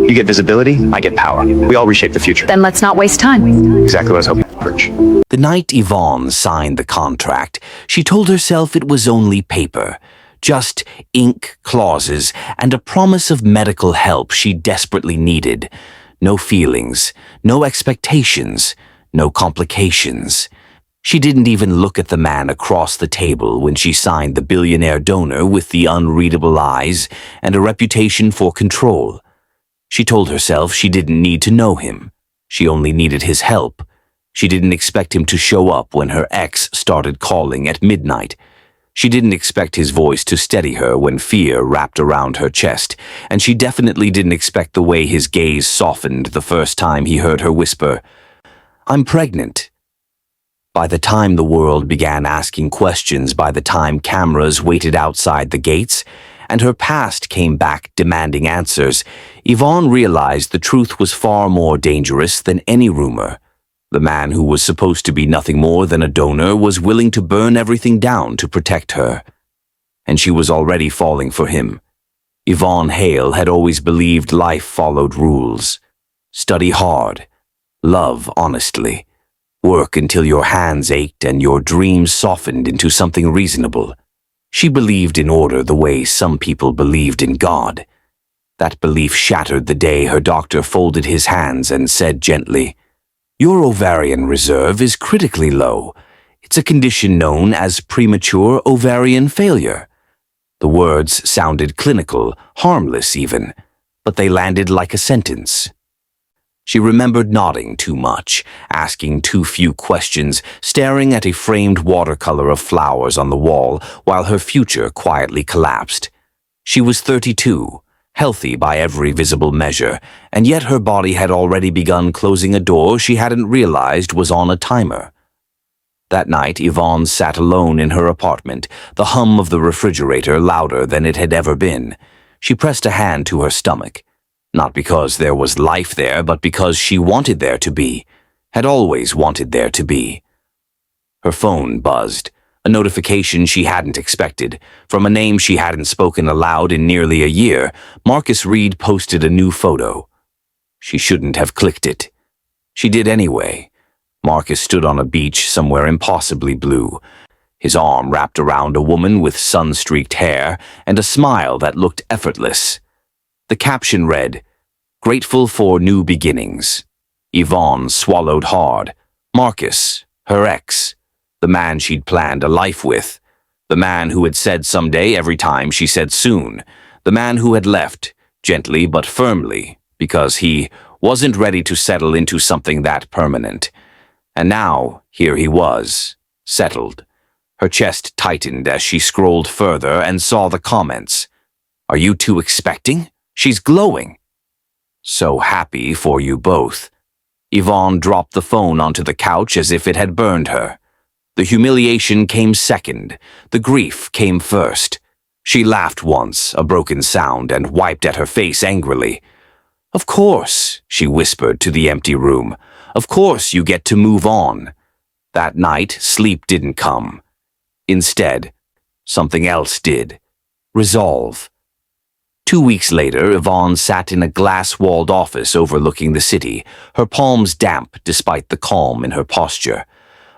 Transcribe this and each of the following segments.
You get visibility, I get power. We all reshape the future. Then let's not waste time. Exactly what I was hoping for. The night Yvonne signed the contract, she told herself it was only paper. Just ink, clauses, and a promise of medical help she desperately needed. No feelings, no expectations, no complications. She didn't even look at the man across the table when she signed the billionaire donor with the unreadable eyes and a reputation for control. She told herself she didn't need to know him. She only needed his help. She didn't expect him to show up when her ex started calling at midnight. She didn't expect his voice to steady her when fear wrapped around her chest, and she definitely didn't expect the way his gaze softened the first time he heard her whisper, "I'm pregnant." By the time the world began asking questions, by the time cameras waited outside the gates, and her past came back demanding answers, Yvonne realized the truth was far more dangerous than any rumor. The man who was supposed to be nothing more than a donor was willing to burn everything down to protect her. And she was already falling for him. Yvonne Hale had always believed life followed rules. Study hard. Love honestly. Work until your hands ached and your dreams softened into something reasonable. She believed in order the way some people believed in God. That belief shattered the day her doctor folded his hands and said gently, "Your ovarian reserve is critically low. It's a condition known as premature ovarian failure." The words sounded clinical, harmless even, but they landed like a sentence. She remembered nodding too much, asking too few questions, staring at a framed watercolor of flowers on the wall while her future quietly collapsed. She was 32, healthy by every visible measure, and yet her body had already begun closing a door she hadn't realized was on a timer. That night, Yvonne sat alone in her apartment, the hum of the refrigerator louder than it had ever been. She pressed a hand to her stomach. Not because there was life there, but because she wanted there to be, had always wanted there to be. Her phone buzzed, a notification she hadn't expected. From a name she hadn't spoken aloud in nearly a year, Marcus Reed posted a new photo. She shouldn't have clicked it. She did anyway. Marcus stood on a beach somewhere impossibly blue, his arm wrapped around a woman with sun-streaked hair and a smile that looked effortless. The caption read, "Grateful for new beginnings." Yvonne swallowed hard. Marcus, her ex, the man she'd planned a life with, the man who had said someday every time she said soon, the man who had left, gently but firmly, because he wasn't ready to settle into something that permanent. And now, here he was, settled. Her chest tightened as she scrolled further and saw the comments. "Are you two expecting? She's glowing." "So happy for you both." Yvonne dropped the phone onto the couch as if it had burned her. The humiliation came second. The grief came first. She laughed once, a broken sound, and wiped at her face angrily. "Of course," she whispered to the empty room. "Of course you get to move on." That night, sleep didn't come. Instead, something else did. Resolve. 2 weeks later, Yvonne sat in a glass-walled office overlooking the city, her palms damp despite the calm in her posture.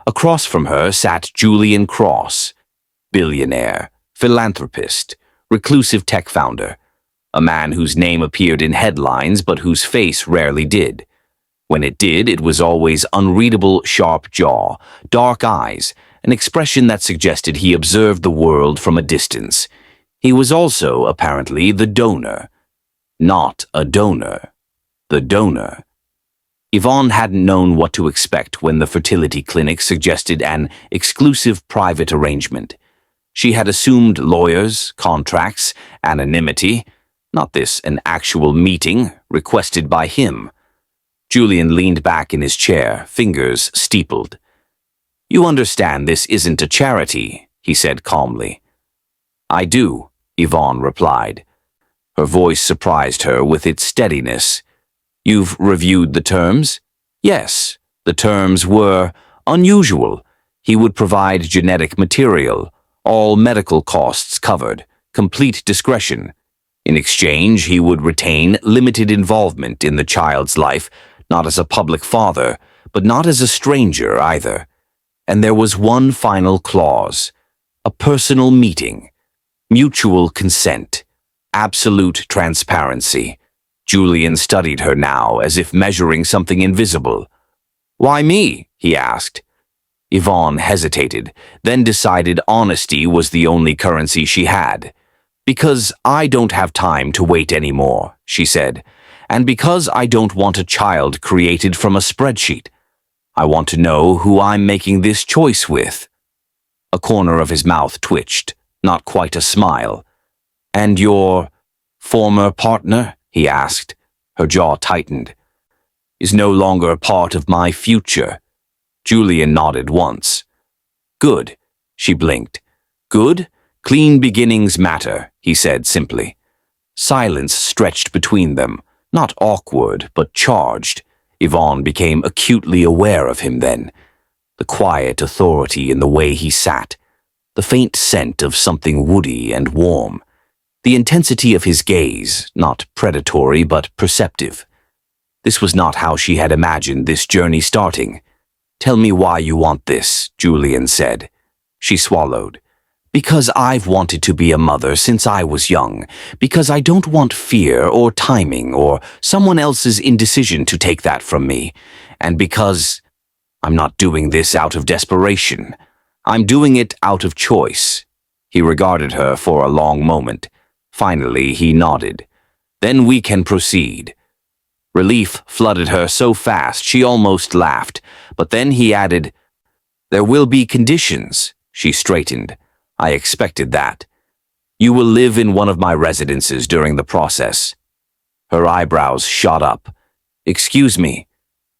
Across from her sat Julian Cross, billionaire, philanthropist, reclusive tech founder, a man whose name appeared in headlines but whose face rarely did. When it did, it was always unreadable, sharp jaw, dark eyes, an expression that suggested he observed the world from a distance. He was also, apparently, the donor. Not a donor. The donor. Yvonne hadn't known what to expect when the fertility clinic suggested an exclusive private arrangement. She had assumed lawyers, contracts, anonymity, not this an actual meeting requested by him. Julian leaned back in his chair, fingers steepled. "You understand this isn't a charity," he said calmly. "I do," Yvonne replied. Her voice surprised her with its steadiness. "You've reviewed the terms?" "Yes, the terms were unusual. He would provide genetic material, all medical costs covered, complete discretion." In exchange, he would retain limited involvement in the child's life, not as a public father, but not as a stranger either. And there was one final clause: a personal meeting, mutual consent, absolute transparency. Julian studied her now as if measuring something invisible. "Why me?" he asked. Yvonne hesitated, then decided honesty was the only currency she had. "Because I don't have time to wait anymore," she said, "and because I don't want a child created from a spreadsheet. I want to know who I'm making this choice with." A corner of his mouth twitched, not quite a smile. "And your former partner?" he asked. Her jaw tightened. "Is no longer a part of my future." Julian nodded once. "Good," she blinked. "Good? Clean beginnings matter," he said simply. Silence stretched between them, not awkward, but charged. Yvonne became acutely aware of him then. The quiet authority in the way he sat, the faint scent of something woody and warm, the intensity of his gaze, not predatory but perceptive. This was not how she had imagined this journey starting. "Tell me why you want this," Julian said. She swallowed. "Because I've wanted to be a mother since I was young. Because I don't want fear or timing or someone else's indecision to take that from me. And because I'm not doing this out of desperation. I'm doing it out of choice." He regarded her for a long moment. Finally, he nodded. "Then we can proceed." Relief flooded her so fast she almost laughed, but then he added, "There will be conditions." She straightened. "I expected that. You will live in one of my residences during the process." Her eyebrows shot up. "Excuse me."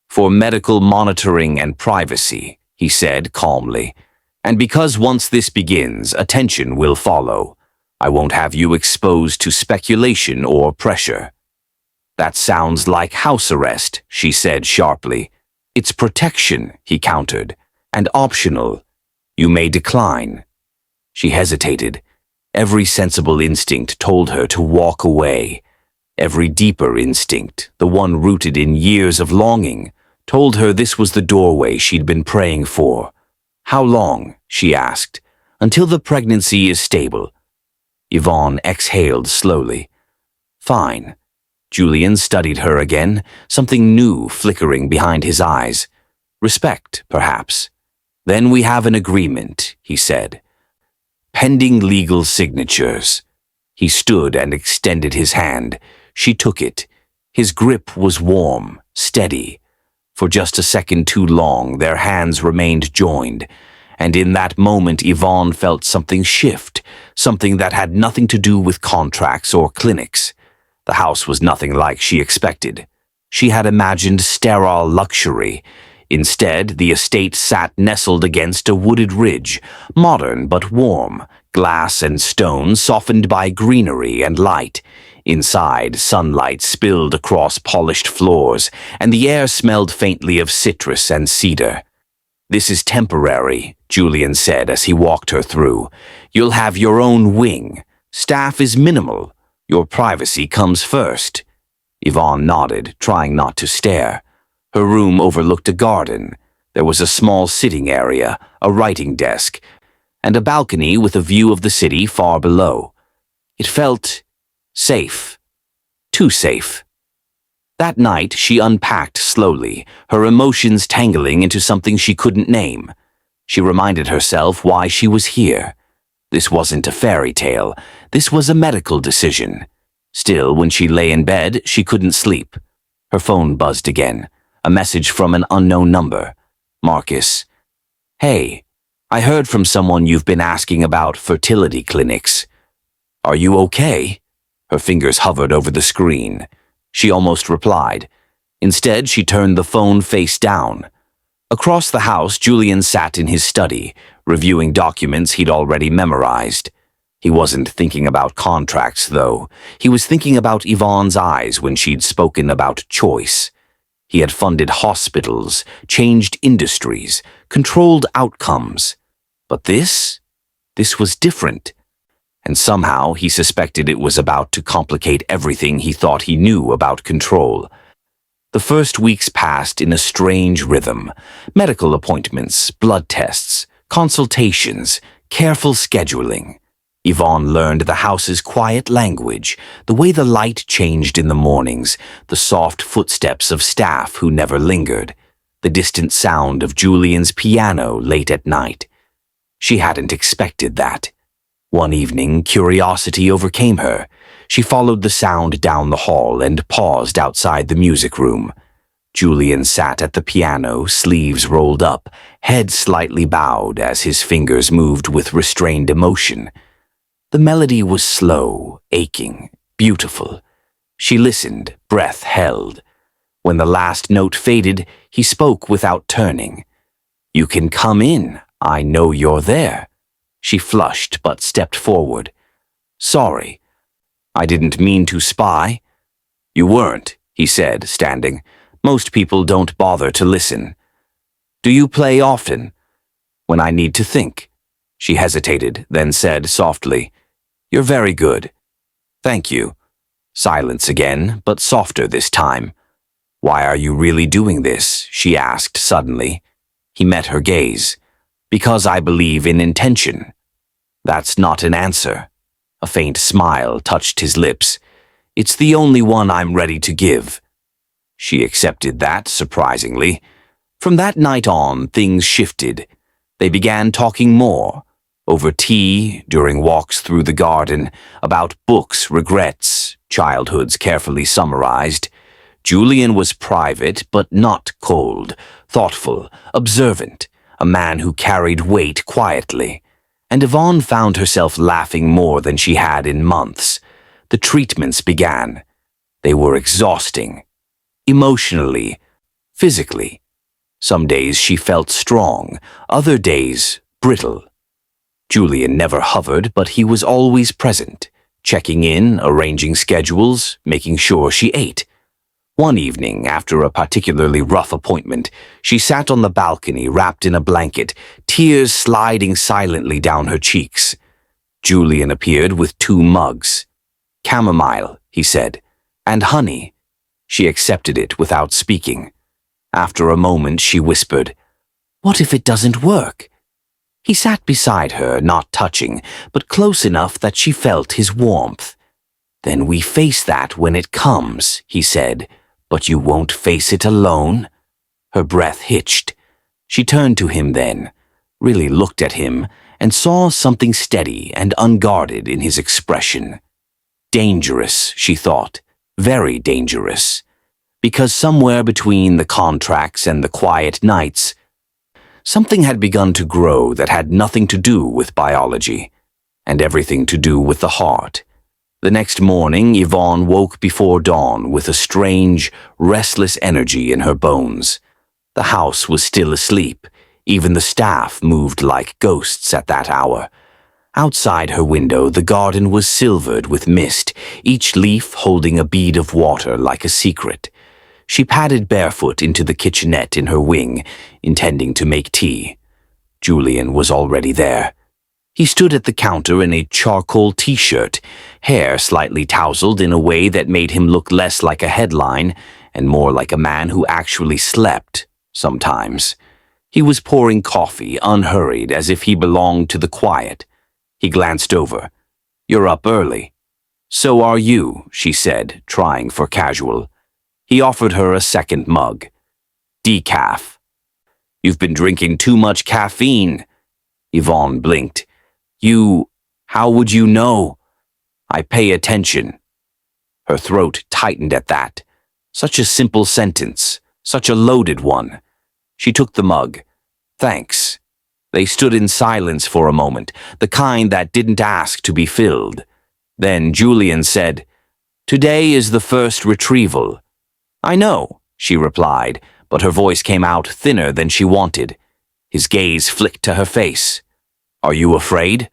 "For medical monitoring and privacy," he said calmly. "And because once this begins, attention will follow. I won't have you exposed to speculation or pressure." "That sounds like house arrest," she said sharply. "It's protection," he countered, "and optional. You may decline." She hesitated. Every sensible instinct told her to walk away. Every deeper instinct, the one rooted in years of longing, told her this was the doorway she'd been praying for. "How long?" she asked. "Until the pregnancy is stable." Yvonne exhaled slowly. "Fine." Julian studied her again, something new flickering behind his eyes. "Respect, perhaps." "Then we have an agreement," he said. "Pending legal signatures." He stood and extended his hand. She took it. His grip was warm, steady. For just a second too long, their hands remained joined, and in that moment Yvonne felt something shift, something that had nothing to do with contracts or clinics. The house was nothing like she expected. She had imagined sterile luxury. Instead, the estate sat nestled against a wooded ridge, modern but warm, glass and stone softened by greenery and light. Inside, sunlight spilled across polished floors, and the air smelled faintly of citrus and cedar. "This is temporary," Julian said as he walked her through. "You'll have your own wing. Staff is minimal. Your privacy comes first." Yvonne nodded, trying not to stare. Her room overlooked a garden. There was a small sitting area, a writing desk, and a balcony with a view of the city far below. It felt safe. Too safe. That night, she unpacked slowly, her emotions tangling into something she couldn't name. She reminded herself why she was here. This wasn't a fairy tale. This was a medical decision. Still, when she lay in bed, she couldn't sleep. Her phone buzzed again. A message from an unknown number. "Marcus. Hey, I heard from someone you've been asking about fertility clinics. Are you okay?" Her fingers hovered over the screen. She almost replied. Instead, she turned the phone face down. Across the house, Julian sat in his study, reviewing documents he'd already memorized. He wasn't thinking about contracts, though. He was thinking about Yvonne's eyes when she'd spoken about choice. He had funded hospitals, changed industries, controlled outcomes. But this was different. and somehow he suspected it was about to complicate everything he thought he knew about control. The first weeks passed in a strange rhythm. Medical appointments, blood tests, consultations, careful scheduling. Yvonne learned the house's quiet language, the way the light changed in the mornings, the soft footsteps of staff who never lingered, the distant sound of Julian's piano late at night. She hadn't expected that. One evening, curiosity overcame her. She followed the sound down the hall and paused outside the music room. Julian sat at the piano, sleeves rolled up, head slightly bowed as his fingers moved with restrained emotion. The melody was slow, aching, beautiful. She listened, breath held. When the last note faded, he spoke without turning. "You can come in. I know you're there." She flushed but stepped forward. "Sorry. I didn't mean to spy." "You weren't," he said, standing. "Most people don't bother to listen." "Do you play often?" "When I need to think." She hesitated, then said softly, "You're very good." "Thank you." Silence again, but softer this time. "Why are you really doing this?" she asked suddenly. He met her gaze. "Because I believe in intention." "That's not an answer." A faint smile touched his lips. "It's the only one I'm ready to give." She accepted that, surprisingly. From that night on, things shifted. They began talking more. Over tea, during walks through the garden, about books, regrets, childhoods carefully summarized. Julian was private, but not cold, thoughtful, observant, a man who carried weight quietly. And Yvonne found herself laughing more than she had in months. The treatments began. They were exhausting. Emotionally, physically. Some days she felt strong, other days brittle. Julian never hovered, but he was always present, checking in, arranging schedules, making sure she ate. One evening, after a particularly rough appointment, she sat on the balcony wrapped in a blanket, tears sliding silently down her cheeks. Julian appeared with 2 mugs. "Chamomile," he said, "and honey." She accepted it without speaking. After a moment, she whispered, "What if it doesn't work?" He sat beside her, not touching, but close enough that she felt his warmth. "Then we face that when it comes," he said. "But you won't face it alone?" Her breath hitched. She turned to him then, really looked at him, and saw something steady and unguarded in his expression. Dangerous, she thought, very dangerous. Because somewhere between the contracts and the quiet nights, something had begun to grow that had nothing to do with biology, and everything to do with the heart. The next morning, Yvonne woke before dawn with a strange, restless energy in her bones. The house was still asleep. Even the staff moved like ghosts at that hour. Outside her window, the garden was silvered with mist, each leaf holding a bead of water like a secret. She padded barefoot into the kitchenette in her wing, intending to make tea. Julian was already there. He stood at the counter in a charcoal t-shirt, hair slightly tousled in a way that made him look less like a headline and more like a man who actually slept, sometimes. He was pouring coffee, unhurried, as if he belonged to the quiet. He glanced over. "You're up early." "So are you," she said, trying for casual. He offered her a second mug. "Decaf." "You've been drinking too much caffeine." Yvonne blinked. How would you know?" "I pay attention." Her throat tightened at that. Such a simple sentence, such a loaded one. She took the mug. "Thanks." They stood in silence for a moment, the kind that didn't ask to be filled. Then Julian said, "Today is the first retrieval." "I know," she replied, but her voice came out thinner than she wanted. His gaze flicked to her face. "Are you afraid?"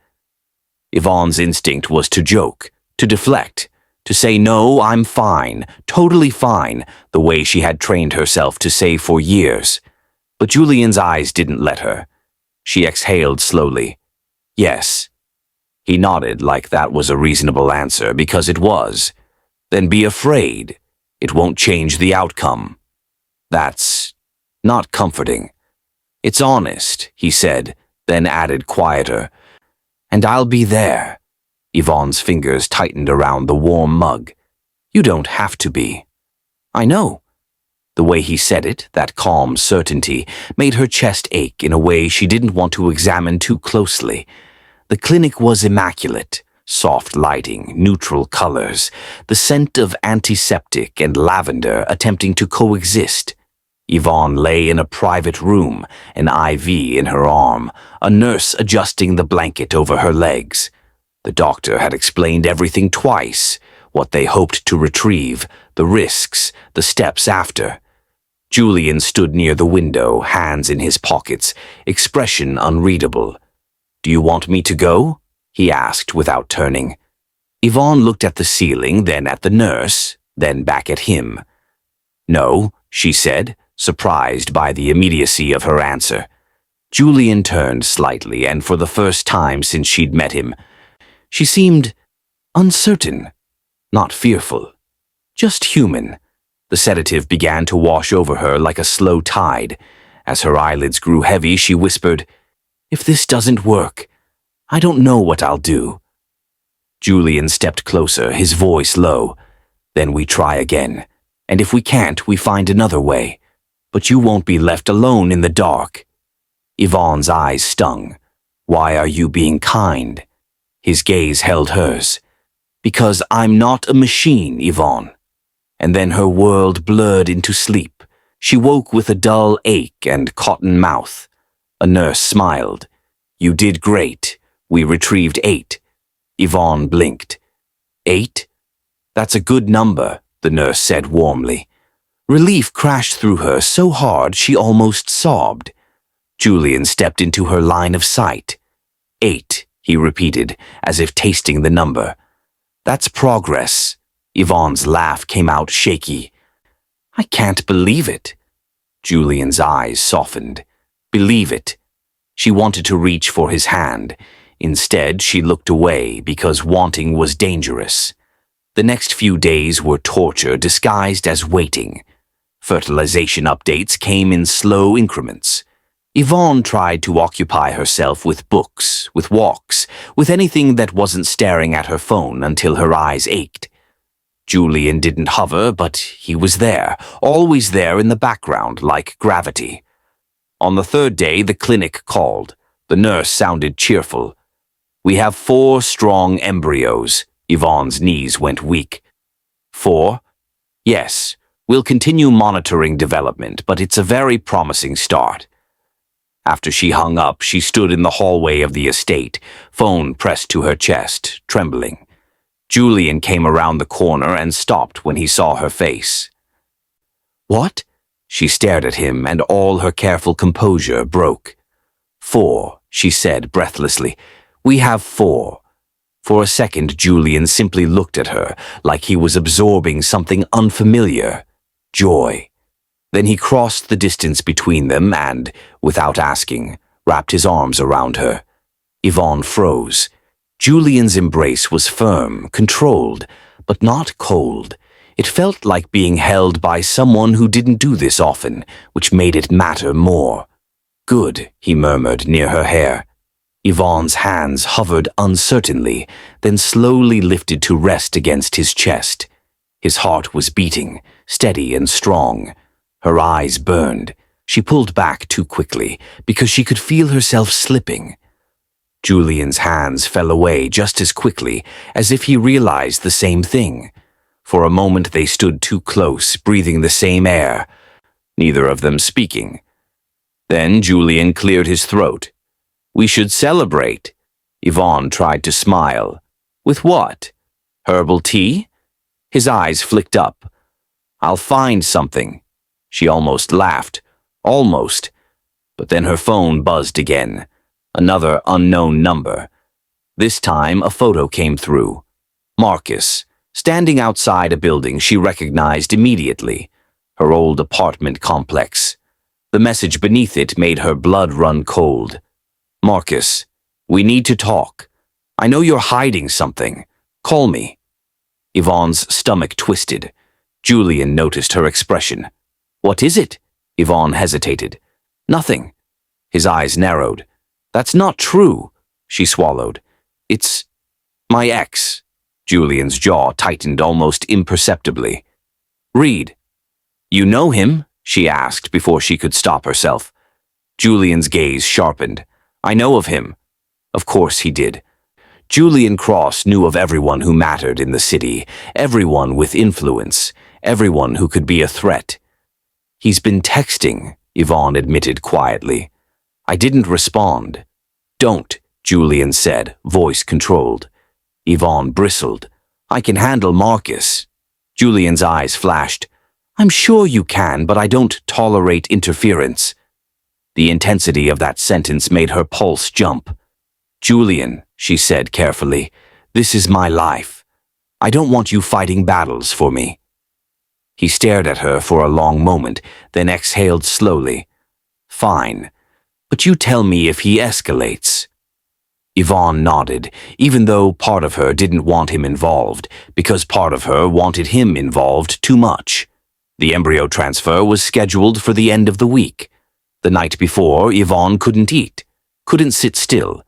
Yvonne's instinct was to joke, to deflect, to say, "No, I'm fine, totally fine," the way she had trained herself to say for years. But Julian's eyes didn't let her. She exhaled slowly. "Yes." He nodded like that was a reasonable answer, because it was. Then be afraid. It won't change the outcome. That's not comforting. It's honest, he said, then added quieter. And I'll be there. Yvonne's fingers tightened around the warm mug. You don't have to be. I know. The way he said it, that calm certainty, made her chest ache in a way she didn't want to examine too closely. The clinic was immaculate. Soft lighting, neutral colors, the scent of antiseptic and lavender attempting to coexist. Yvonne lay in a private room, an IV in her arm, a nurse adjusting the blanket over her legs. The doctor had explained everything twice, what they hoped to retrieve, the risks, the steps after. Julian stood near the window, hands in his pockets, expression unreadable. Do you want me to go? He asked without turning. Yvonne looked at the ceiling, then at the nurse, then back at him. No, she said, surprised by the immediacy of her answer. Julian turned slightly, and for the first time since she'd met him, she seemed uncertain, not fearful, just human. The sedative began to wash over her like a slow tide. As her eyelids grew heavy, she whispered, If this doesn't work, I don't know what I'll do. Julian stepped closer, his voice low. Then we try again, and if we can't, we find another way. But you won't be left alone in the dark. Yvonne's eyes stung. Why are you being kind? His gaze held hers. Because I'm not a machine, Yvonne. And then her world blurred into sleep. She woke with a dull ache and cotton mouth. A nurse smiled. You did great. We retrieved 8. Yvonne blinked. 8? That's a good number, the nurse said warmly. Relief crashed through her so hard she almost sobbed. Julian stepped into her line of sight. 8, he repeated, as if tasting the number. That's progress. Yvonne's laugh came out shaky. I can't believe it. Julian's eyes softened. Believe it. She wanted to reach for his hand. Instead, she looked away because wanting was dangerous. The next few days were torture disguised as waiting. Fertilization updates came in slow increments. Yvonne tried to occupy herself with books, with walks, with anything that wasn't staring at her phone until her eyes ached. Julian didn't hover, but he was there, always there in the background like gravity. On the 3rd day, the clinic called. The nurse sounded cheerful. We have 4 strong embryos. Yvonne's knees went weak. 4? Yes, we'll continue monitoring development, but it's a very promising start. After she hung up, she stood in the hallway of the estate, phone pressed to her chest, trembling. Julian came around the corner and stopped when he saw her face. What? She stared at him, and all her careful composure broke. 4, she said breathlessly. We have 4. For a second, Julian simply looked at her, like he was absorbing something unfamiliar. Joy. Then he crossed the distance between them and, without asking, wrapped his arms around her. Yvonne froze. Julian's embrace was firm, controlled, but not cold. It felt like being held by someone who didn't do this often, which made it matter more. Good, he murmured near her hair. Yvonne's hands hovered uncertainly, then slowly lifted to rest against his chest. His heart was beating, steady and strong. Her eyes burned. She pulled back too quickly, because she could feel herself slipping. Julian's hands fell away just as quickly, as if he realized the same thing. For a moment they stood too close, breathing the same air, neither of them speaking. Then Julian cleared his throat. We should celebrate. Yvonne tried to smile. With what? Herbal tea? His eyes flicked up. I'll find something. She almost laughed. Almost. But then her phone buzzed again. Another unknown number. This time a photo came through. Marcus, standing outside a building she recognized immediately. Her old apartment complex. The message beneath it made her blood run cold. Marcus, we need to talk. I know you're hiding something. Call me. Yvonne's stomach twisted. Julian noticed her expression. What is it? Yvonne hesitated. Nothing. His eyes narrowed. That's not true, she swallowed. It's my ex. Julian's jaw tightened almost imperceptibly. Reed. You know him? She asked before she could stop herself. Julian's gaze sharpened. I know of him. Of course he did. Julian Cross knew of everyone who mattered in the city, everyone with influence, everyone who could be a threat. He's been texting, Yvonne admitted quietly. I didn't respond. Don't, Julian said, voice controlled. Yvonne bristled. I can handle Marcus. Julian's eyes flashed. I'm sure you can, but I don't tolerate interference. The intensity of that sentence made her pulse jump. Julian, she said carefully, this is my life. I don't want you fighting battles for me. He stared at her for a long moment, then exhaled slowly. Fine, but you tell me if he escalates. Yvonne nodded, even though part of her didn't want him involved, because part of her wanted him involved too much. The embryo transfer was scheduled for the end of the week. The night before, Yvonne couldn't eat, couldn't sit still.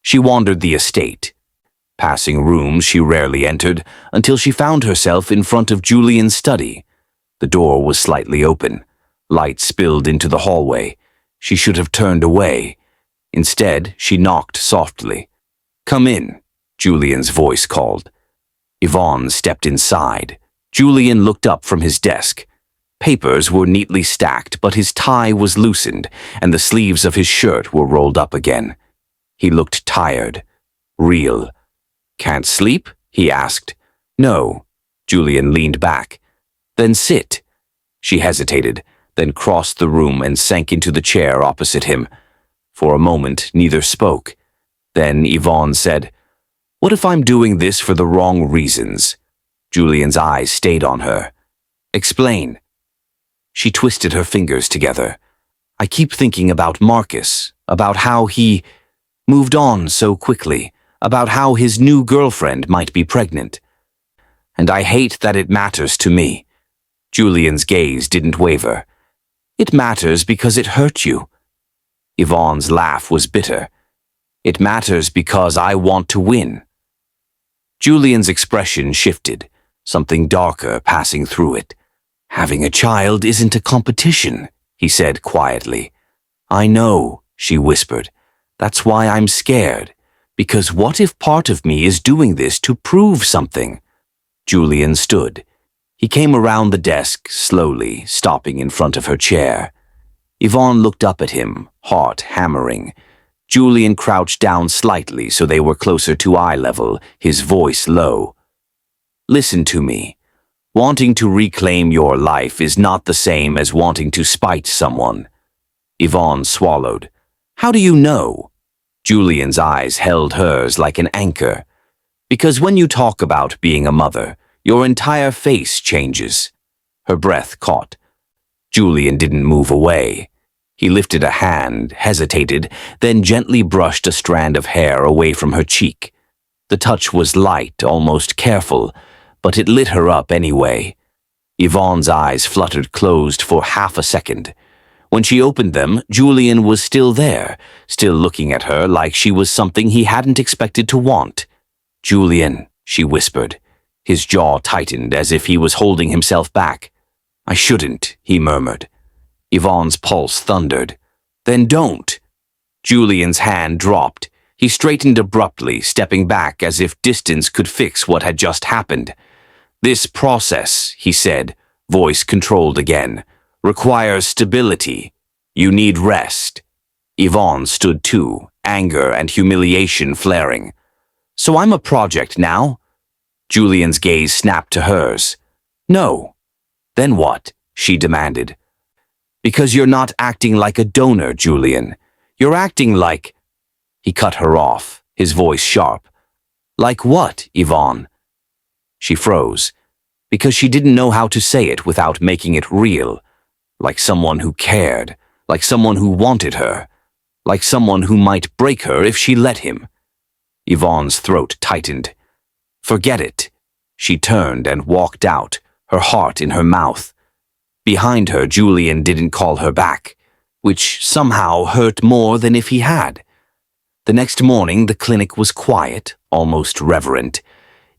She wandered the estate, passing rooms she rarely entered, until she found herself in front of Julian's study. The door was slightly open. Light spilled into the hallway. She should have turned away. Instead, she knocked softly. Come in, Julian's voice called. Yvonne stepped inside. Julian looked up from his desk. Papers were neatly stacked, but his tie was loosened, and the sleeves of his shirt were rolled up again. He looked tired. Real. Can't sleep? He asked. No. Julian leaned back. Then sit. She hesitated, then crossed the room and sank into the chair opposite him. For a moment, neither spoke. Then Yvonne said, What if I'm doing this for the wrong reasons? Julian's eyes stayed on her. Explain. She twisted her fingers together. I keep thinking about Marcus, about how he moved on so quickly, about how his new girlfriend might be pregnant. And I hate that it matters to me. Julian's gaze didn't waver. It matters because it hurt you. Yvonne's laugh was bitter. It matters because I want to win. Julian's expression shifted, something darker passing through it. Having a child isn't a competition, he said quietly. I know, she whispered. That's why I'm scared. Because what if part of me is doing this to prove something? Julian stood. He came around the desk, slowly, stopping in front of her chair. Yvonne looked up at him, heart hammering. Julian crouched down slightly so they were closer to eye level, his voice low. Listen to me. Wanting to reclaim your life is not the same as wanting to spite someone. Yvonne swallowed. How do you know? Julian's eyes held hers like an anchor. Because when you talk about being a mother, your entire face changes. Her breath caught. Julian didn't move away. He lifted a hand, hesitated, then gently brushed a strand of hair away from her cheek. The touch was light, almost careful, but it lit her up anyway. Yvonne's eyes fluttered closed for half a second. When she opened them, Julian was still there, still looking at her like she was something he hadn't expected to want. Julian, she whispered. His jaw tightened as if he was holding himself back. I shouldn't, he murmured. Yvonne's pulse thundered. Then don't. Julian's hand dropped. He straightened abruptly, stepping back as if distance could fix what had just happened. This process, he said, voice controlled again, requires stability. You need rest. Yvonne stood too, anger and humiliation flaring. So I'm a project now? Julian's gaze snapped to hers. No. Then what? She demanded. Because you're not acting like a donor, Julian. You're acting like... He cut her off, his voice sharp. Like what, Yvonne? She froze, because she didn't know how to say it without making it real. Like someone who cared, like someone who wanted her, like someone who might break her if she let him. Yvonne's throat tightened. Forget it. She turned and walked out, her heart in her mouth. Behind her, Julian didn't call her back, which somehow hurt more than if he had. The next morning, the clinic was quiet, almost reverent.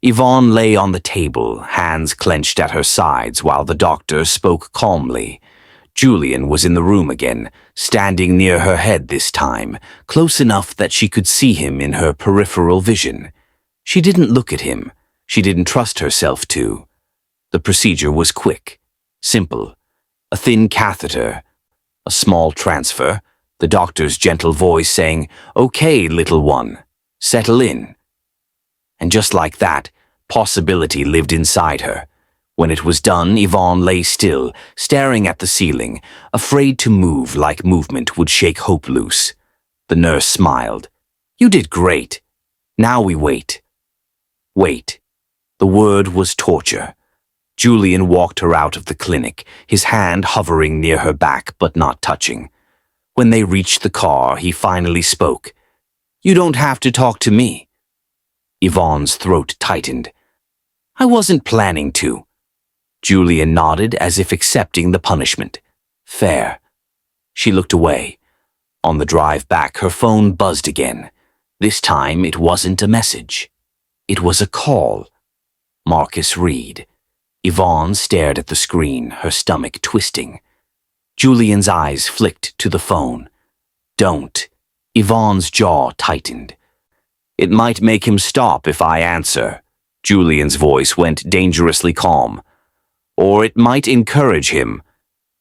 Yvonne lay on the table, hands clenched at her sides while the doctor spoke calmly. Julian was in the room again, standing near her head this time, close enough that she could see him in her peripheral vision. She didn't look at him. She didn't trust herself to. The procedure was quick, simple. A thin catheter, a small transfer, the doctor's gentle voice saying, "Okay, little one, settle in." And just like that, possibility lived inside her. When it was done, Yvonne lay still, staring at the ceiling, afraid to move like movement would shake hope loose. The nurse smiled. "You did great. Now we wait." Wait. The word was torture. Julian walked her out of the clinic, his hand hovering near her back but not touching. When they reached the car, he finally spoke. "You don't have to talk to me." Yvonne's throat tightened. "I wasn't planning to." Julian nodded as if accepting the punishment. Fair. She looked away. On the drive back, her phone buzzed again. This time it wasn't a message. It was a call. Marcus Reed. Yvonne stared at the screen, her stomach twisting. Julian's eyes flicked to the phone. "Don't." Yvonne's jaw tightened. "It might make him stop if I answer." Julian's voice went dangerously calm. "Or it might encourage him."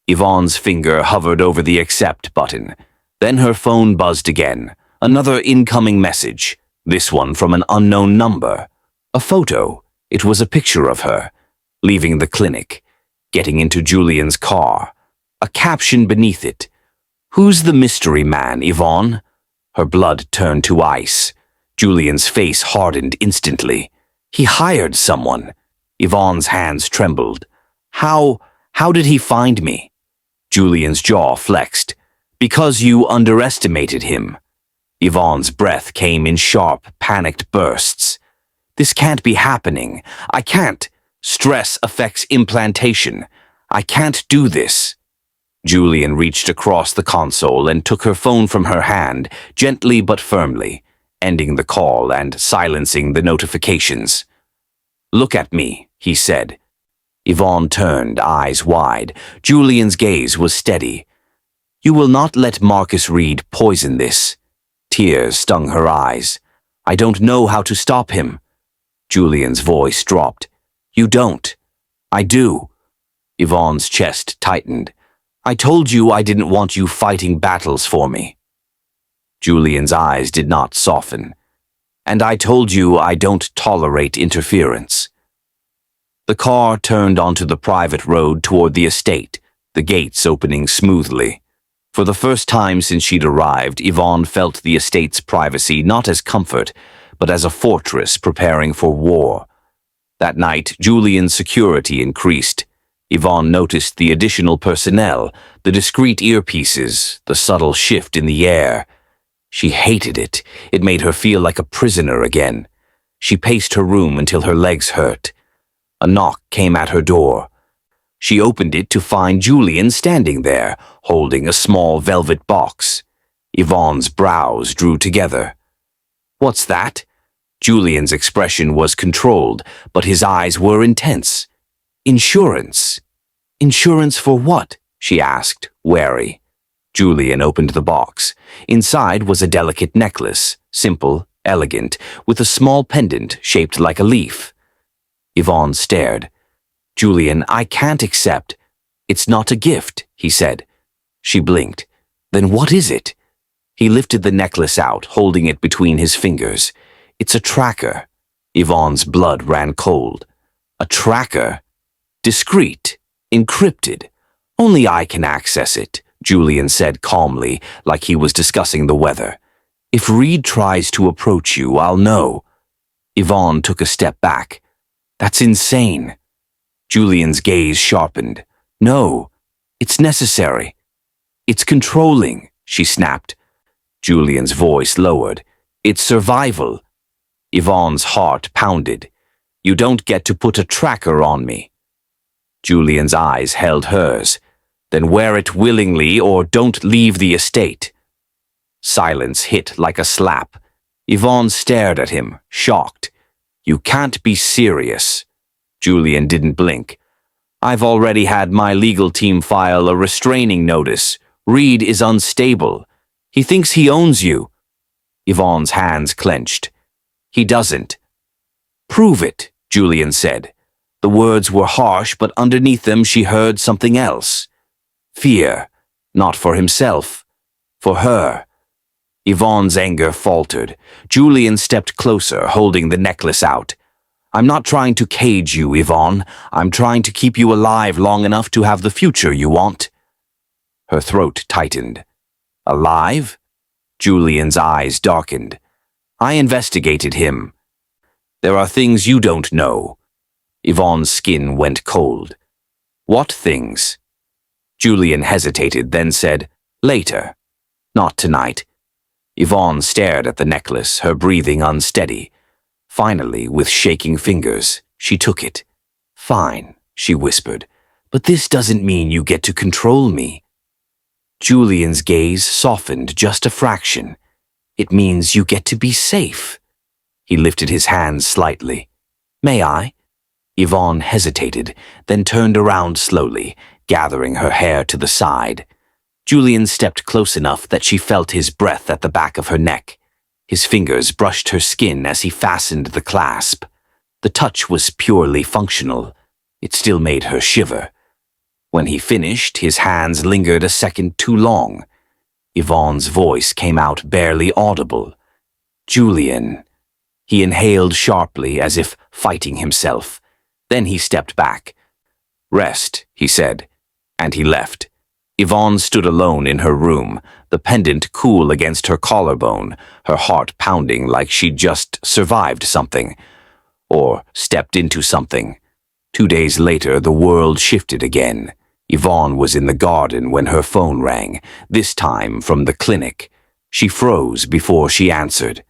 Yvonne's finger hovered over the accept button. Then her phone buzzed again. Another incoming message. This one from an unknown number. A photo. It was a picture of her, leaving the clinic, getting into Julian's car. A caption beneath it. "Who's the mystery man, Yvonne?" Her blood turned to ice. Julian's face hardened instantly. He hired someone. Yvonne's hands trembled. How did he find me?" Julian's jaw flexed. "Because you underestimated him." Yvonne's breath came in sharp, panicked bursts. "This can't be happening. I can't. Stress affects implantation. I can't do this." Julian reached across the console and took her phone from her hand, gently but firmly, ending the call and silencing the notifications. "Look at me," he said. Yvonne turned, eyes wide. Julian's gaze was steady. "You will not let Marcus Reed poison this." Tears stung her eyes. "I don't know how to stop him." Julian's voice dropped. "You don't." "I do." Yvonne's chest tightened. "I told you I didn't want you fighting battles for me." Julian's eyes did not soften. "And I told you I don't tolerate interference." The car turned onto the private road toward the estate, the gates opening smoothly. For the first time since she'd arrived, Yvonne felt the estate's privacy not as comfort, but as a fortress preparing for war. That night, Julian's security increased. Yvonne noticed the additional personnel, the discreet earpieces, the subtle shift in the air. She hated it. It made her feel like a prisoner again. She paced her room until her legs hurt. A knock came at her door. She opened it to find Julian standing there, holding a small velvet box. Yvonne's brows drew together. "What's that?" Julian's expression was controlled, but his eyes were intense. "Insurance." "Insurance for what?" she asked, wary. Julian opened the box. Inside was a delicate necklace, simple, elegant, with a small pendant shaped like a leaf. Yvonne stared. "Julian, I can't accept." "It's not a gift," he said. She blinked. "Then what is it?" He lifted the necklace out, holding it between his fingers. "It's a tracker." Yvonne's blood ran cold. "A tracker? Discreet, encrypted. Only I can access it," Julian said calmly, like he was discussing the weather. "If Reed tries to approach you, I'll know." Yvonne took a step back. "That's insane." Julian's gaze sharpened. "No, it's necessary. It's controlling," she snapped. Julian's voice lowered. "It's survival." Yvonne's heart pounded. You don't get to put a tracker on me. Julian's eyes held hers. Then wear it willingly or don't leave the estate. Silence hit like a slap. Yvonne stared at him, shocked. You can't be serious. Julian didn't blink. I've already had my legal team file a restraining notice. Reed is unstable. He thinks he owns you. Yvonne's hands clenched. He doesn't. Prove it, Julian said. The words were harsh, but underneath them she heard something else. Fear, not for himself, for her. Yvonne's anger faltered. Julian stepped closer, holding the necklace out. I'm not trying to cage you, Yvonne. I'm trying to keep you alive long enough to have the future you want. Her throat tightened. Alive? Julian's eyes darkened. I investigated him. There are things you don't know. Yvonne's skin went cold. What things? Julian hesitated, then said, Later. Not tonight. Yvonne stared at the necklace, her breathing unsteady. Finally, with shaking fingers, she took it. Fine, she whispered, but this doesn't mean you get to control me. Julian's gaze softened just a fraction. It means you get to be safe. He lifted his hands slightly. May I? Yvonne hesitated, then turned around slowly, gathering her hair to the side. Julian stepped close enough that she felt his breath at the back of her neck. His fingers brushed her skin as he fastened the clasp. The touch was purely functional. It still made her shiver. When he finished, his hands lingered a second too long. Yvonne's voice came out barely audible. Julian. He inhaled sharply as if fighting himself. Then he stepped back. Rest, he said, and he left. Yvonne stood alone in her room, the pendant cool against her collarbone, her heart pounding like she'd just survived something, or stepped into something. 2 days later, the world shifted again. Yvonne was in the garden when her phone rang, this time from the clinic. She froze before she answered.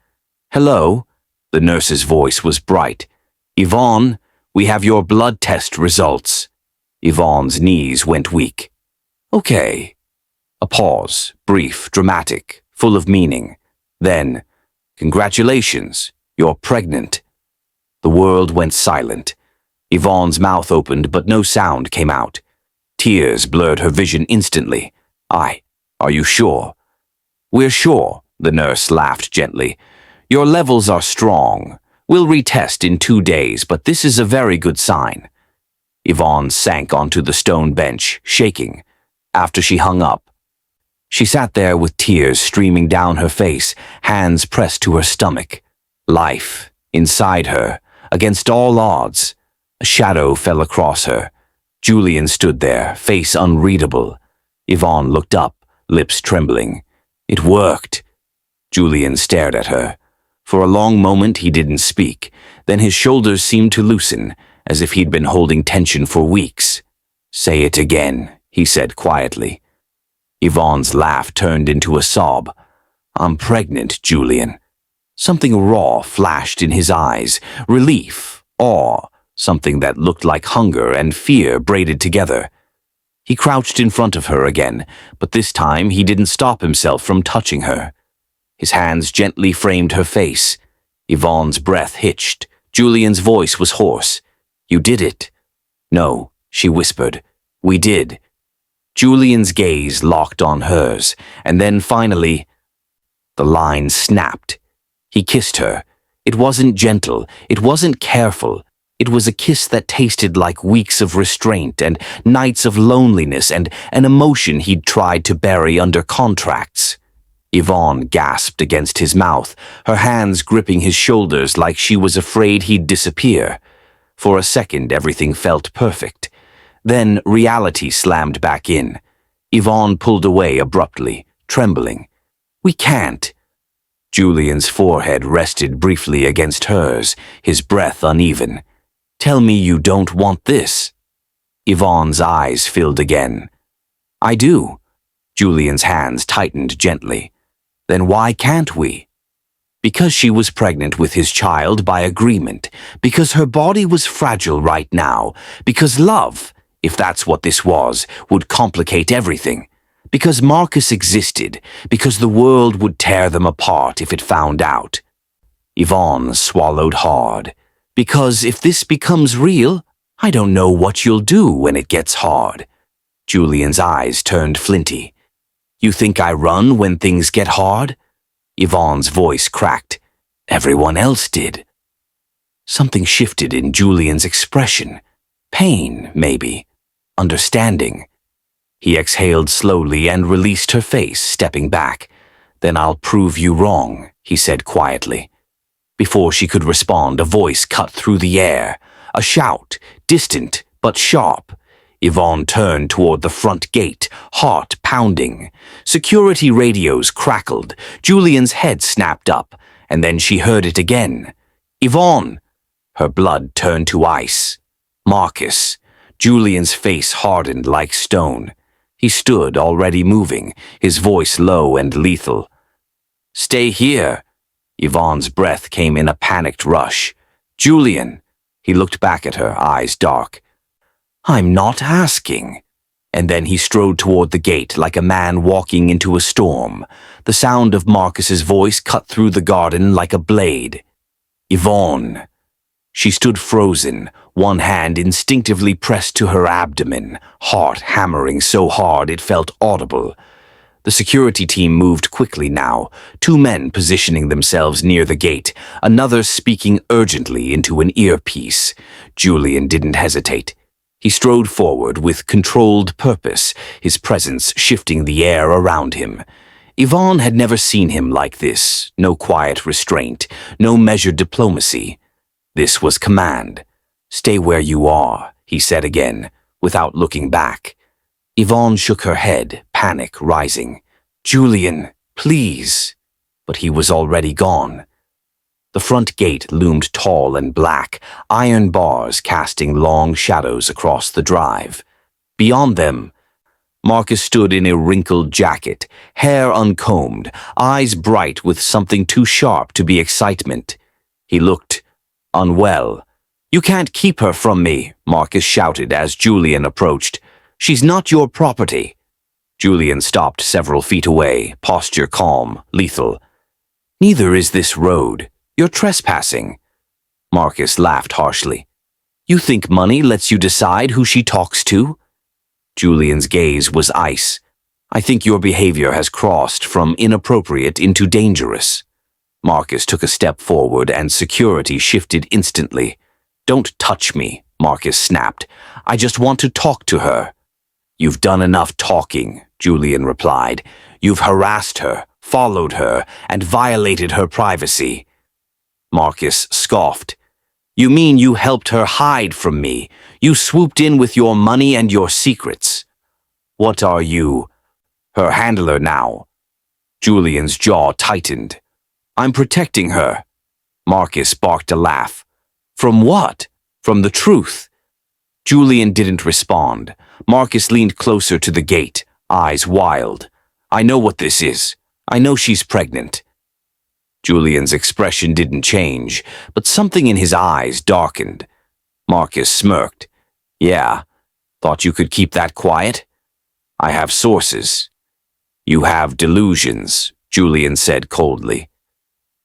Hello? The nurse's voice was bright. Yvonne, we have your blood test results. Yvonne's knees went weak. Okay. A pause, brief, dramatic, full of meaning. Then, congratulations, you're pregnant. The world went silent. Yvonne's mouth opened, but no sound came out. Tears blurred her vision instantly. Are you sure? We're sure, the nurse laughed gently. Your levels are strong. We'll retest in 2 days, but this is a very good sign. Yvonne sank onto the stone bench, shaking. After she hung up, she sat there with tears streaming down her face, hands pressed to her stomach. Life, inside her, against all odds. A shadow fell across her. Julian stood there, face unreadable. Yvonne looked up, lips trembling. It worked. Julian stared at her. For a long moment he didn't speak. Then his shoulders seemed to loosen, as if he'd been holding tension for weeks. Say it again, he said quietly. Yvonne's laugh turned into a sob. I'm pregnant, Julian. Something raw flashed in his eyes. Relief, awe, something that looked like hunger and fear braided together. He crouched in front of her again, but this time he didn't stop himself from touching her. His hands gently framed her face. Yvonne's breath hitched. Julian's voice was hoarse. You did it. No, she whispered. We did. Julian's gaze locked on hers, and then finally, the line snapped. He kissed her. It wasn't gentle. It wasn't careful. It was a kiss that tasted like weeks of restraint and nights of loneliness and an emotion he'd tried to bury under contracts. Yvonne gasped against his mouth, her hands gripping his shoulders like she was afraid he'd disappear. For a second, everything felt perfect. Then reality slammed back in. Yvonne pulled away abruptly, trembling. We can't. Julian's forehead rested briefly against hers, his breath uneven. Tell me you don't want this. Yvonne's eyes filled again. I do. Julian's hands tightened gently. Then why can't we? Because she was pregnant with his child by agreement, because her body was fragile right now, because love, if that's what this was, would complicate everything, because Marcus existed, because the world would tear them apart if it found out. Yvonne swallowed hard. Because if this becomes real, I don't know what you'll do when it gets hard. Julian's eyes turned flinty. You think I run when things get hard? Yvonne's voice cracked. Everyone else did. Something shifted in Julian's expression. Pain, maybe. Understanding. He exhaled slowly and released her face, stepping back. Then I'll prove you wrong, he said quietly. Before she could respond, a voice cut through the air. A shout, distant but sharp. Yvonne turned toward the front gate, heart pounding. Security radios crackled. Julian's head snapped up, and then she heard it again. Yvonne! Her blood turned to ice. Marcus. Julian's face hardened like stone. He stood, already moving, his voice low and lethal. Stay here. Yvonne's breath came in a panicked rush. Julian. He looked back at her, eyes dark. I'm not asking. And then he strode toward the gate like a man walking into a storm. The sound of Marcus's voice cut through the garden like a blade. Yvonne. She stood frozen, one hand instinctively pressed to her abdomen, heart hammering so hard it felt audible. The security team moved quickly now, 2 men positioning themselves near the gate, another speaking urgently into an earpiece. Julian didn't hesitate. He strode forward with controlled purpose, his presence shifting the air around him. Yvonne had never seen him like this, no quiet restraint, no measured diplomacy. This was command. Stay where you are, he said again, without looking back. Yvonne shook her head, panic rising. Julian, please. But he was already gone. The front gate loomed tall and black, iron bars casting long shadows across the drive. Beyond them, Marcus stood in a wrinkled jacket, hair uncombed, eyes bright with something too sharp to be excitement. He looked unwell. You can't keep her from me, Marcus shouted as Julian approached. She's not your property. Julian stopped several feet away, posture calm, lethal. Neither is this road. You're trespassing. Marcus laughed harshly. You think money lets you decide who she talks to? Julian's gaze was ice. I think your behavior has crossed from inappropriate into dangerous. Marcus took a step forward and security shifted instantly. Don't touch me, Marcus snapped. I just want to talk to her. You've done enough talking, Julian replied. You've harassed her, followed her, and violated her privacy. Marcus scoffed. You mean you helped her hide from me? You swooped in with your money and your secrets. What are you? Her handler now. Julian's jaw tightened. I'm protecting her. Marcus barked a laugh. From what? From the truth. Julian didn't respond. Marcus leaned closer to the gate, eyes wild. I know what this is. I know she's pregnant. Julian's expression didn't change, but something in his eyes darkened. Marcus smirked. Yeah, thought you could keep that quiet? I have sources. You have delusions, Julian said coldly.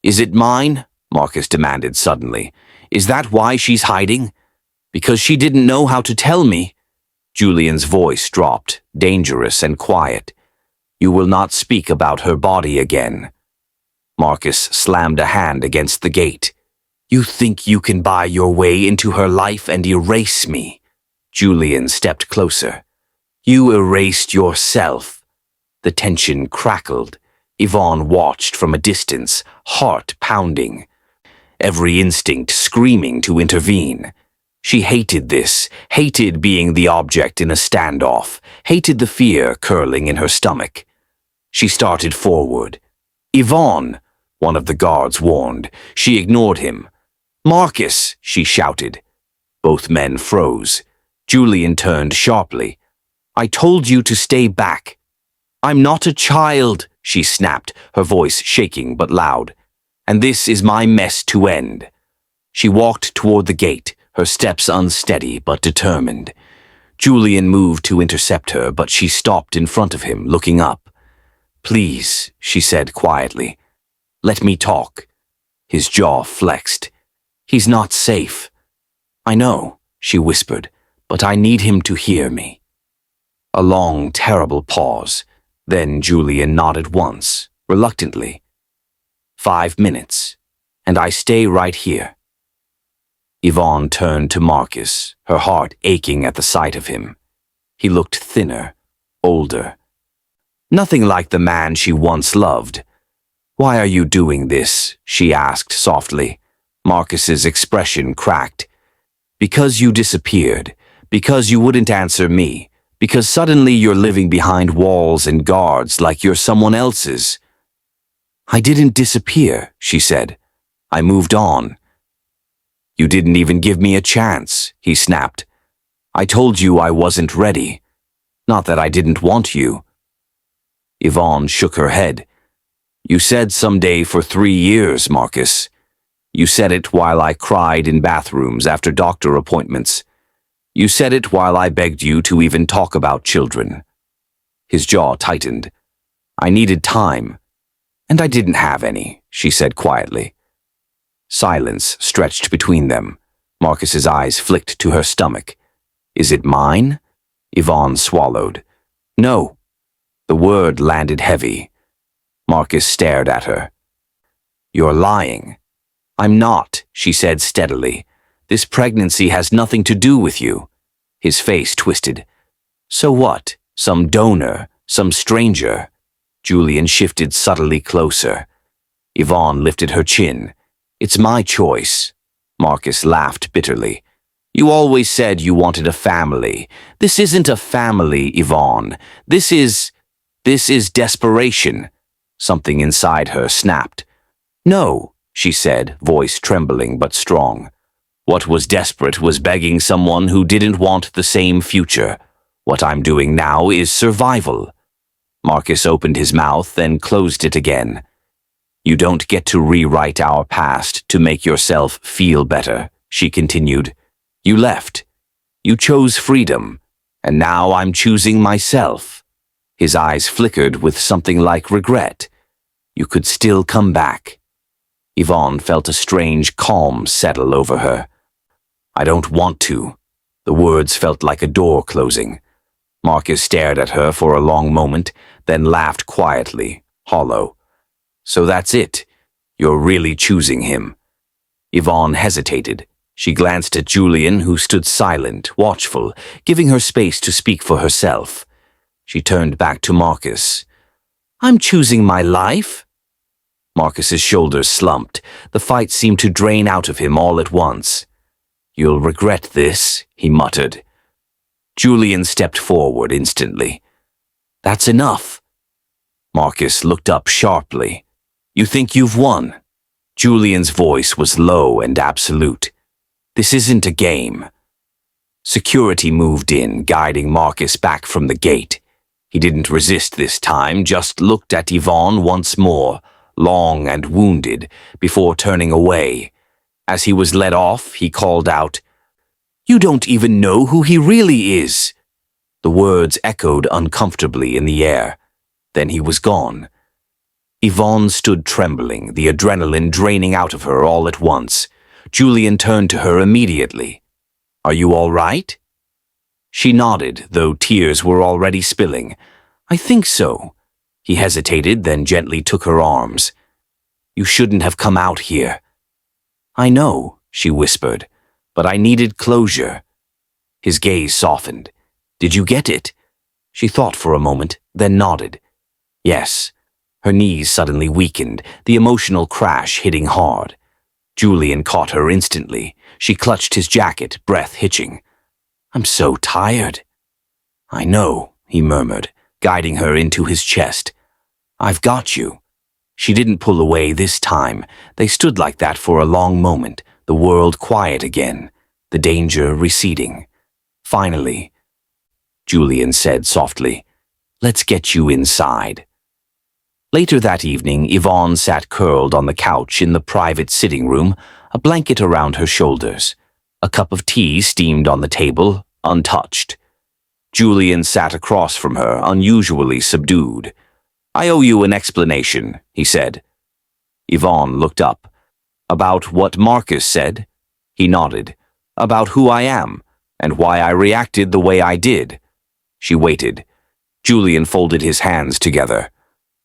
Is it mine? Marcus demanded suddenly. Is that why she's hiding? Because she didn't know how to tell me? Julian's voice dropped, dangerous and quiet. You will not speak about her body again. Marcus slammed a hand against the gate. You think you can buy your way into her life and erase me? Julian stepped closer. You erased yourself. The tension crackled. Yvonne watched from a distance, heart pounding. Every instinct screaming to intervene. She hated this, hated being the object in a standoff, hated the fear curling in her stomach. She started forward. Yvonne, one of the guards warned. She ignored him. Marcus, she shouted. Both men froze. Julian turned sharply. I told you to stay back. I'm not a child, she snapped, her voice shaking but loud. And this is my mess to end. She walked toward the gate, her steps unsteady but determined. Julian moved to intercept her, but she stopped in front of him, looking up. "Please," she said quietly. "Let me talk." His jaw flexed. "He's not safe." "I know," she whispered, "but I need him to hear me." A long, terrible pause. Then Julian nodded once, reluctantly. 5 minutes, and I stay right here. Yvonne turned to Marcus, her heart aching at the sight of him. He looked thinner, older. Nothing like the man she once loved. "Why are you doing this?" she asked softly. Marcus's expression cracked. "Because you disappeared. Because you wouldn't answer me. Because suddenly you're living behind walls and guards like you're someone else's." "I didn't disappear," she said. "I moved on." "You didn't even give me a chance," he snapped. "I told you I wasn't ready. Not that I didn't want you." Yvonne shook her head. "You said someday for 3 years, Marcus. You said it while I cried in bathrooms after doctor appointments. You said it while I begged you to even talk about children." His jaw tightened. "I needed time, and I didn't have any," she said quietly. Silence stretched between them. Marcus's eyes flicked to her stomach. "Is it mine?" Yvonne swallowed. "No." The word landed heavy. Marcus stared at her. "You're lying." "I'm not," she said steadily. "This pregnancy has nothing to do with you." His face twisted. "So what? Some donor? Some stranger?" Julian shifted subtly closer. Yvonne lifted her chin. "It's my choice." Marcus laughed bitterly. "You always said you wanted a family. This isn't a family, Yvonne. This is desperation." Something inside her snapped. "No," she said, voice trembling but strong. "What was desperate was begging someone who didn't want the same future. What I'm doing now is survival." Marcus opened his mouth and closed it again. "You don't get to rewrite our past to make yourself feel better," she continued. "You left. You chose freedom, and now I'm choosing myself." His eyes flickered with something like regret. "You could still come back." Yvonne felt a strange calm settle over her. "I don't want to." The words felt like a door closing. Marcus stared at her for a long moment, then laughed quietly, hollow. "So that's it. You're really choosing him." Yvonne hesitated. She glanced at Julian, who stood silent, watchful, giving her space to speak for herself. She turned back to Marcus. "I'm choosing my life?" Marcus's shoulders slumped. The fight seemed to drain out of him all at once. "You'll regret this," he muttered. Julian stepped forward instantly. "That's enough." Marcus looked up sharply. "You think you've won?" Julian's voice was low and absolute. "This isn't a game." Security moved in, guiding Marcus back from the gate. He didn't resist this time, just looked at Yvonne once more, long and wounded, before turning away. As he was led off, he called out, "You don't even know who he really is." The words echoed uncomfortably in the air. Then he was gone. Yvonne stood trembling, the adrenaline draining out of her all at once. Julian turned to her immediately. "Are you all right?" She nodded, though tears were already spilling. "I think so." He hesitated, then gently took her arms. "You shouldn't have come out here." "I know," she whispered, "but I needed closure." His gaze softened. "Did you get it?" She thought for a moment, then nodded. "Yes." Her knees suddenly weakened, the emotional crash hitting hard. Julian caught her instantly. She clutched his jacket, breath hitching. "I'm so tired." "I know," he murmured, guiding her into his chest. "I've got you." She didn't pull away this time. They stood like that for a long moment, the world quiet again, the danger receding. Finally, Julian said softly, "Let's get you inside." Later that evening, Yvonne sat curled on the couch in the private sitting room, a blanket around her shoulders. A cup of tea steamed on the table, untouched. Julian sat across from her, unusually subdued. "I owe you an explanation," he said. Yvonne looked up. "About what Marcus said?" He nodded. "About who I am, and why I reacted the way I did." She waited. Julian folded his hands together.